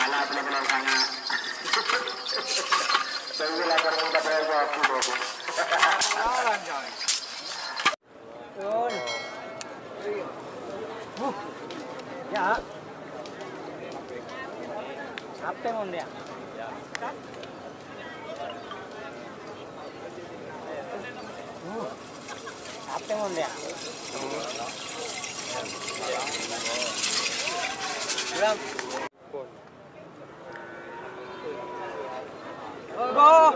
Alah benar-benar sangat. Saya lapar minta bayar aku dulu. Orang jangan. Turun. Ya. Apa mau dia? Apa mau dia? Bilang. Go.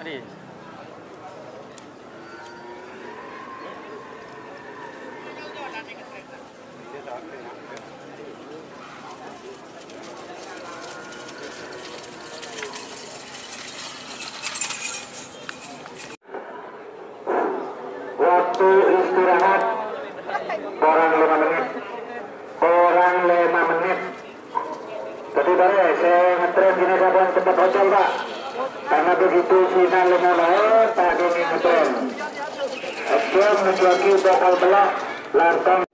Adi. Waktu istirahat kurang 5 menit. Kurang 5 menit. Jadi bare saya ngetrend gini kapan cepat hotel Pak. Karena begitu final 5 Pak Doni ngetrend. Action menjuaki bakal belak lantang.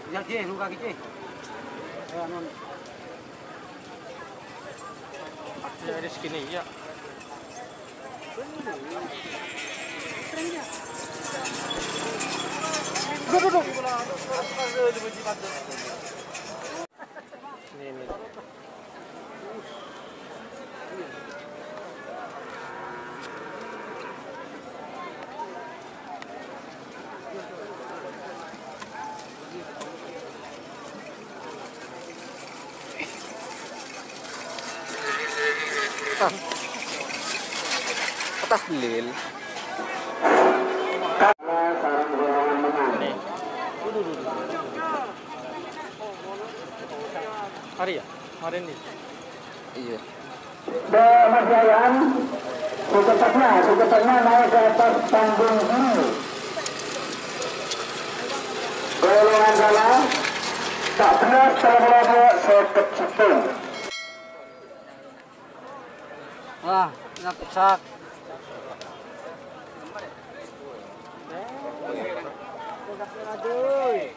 Ya je, luka je. Ada segini ya. Duduk. Ini. Atas lil. Sarang golongan menang. Nih. Duduk. Hari ya? Hari ini. Iya. Kemerjayaan secepatnya naik ke atas panggung ini. Golongan salah tak benar terlalu sekecil. Wah, nak. Aduh.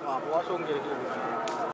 Wah, kosong jadi.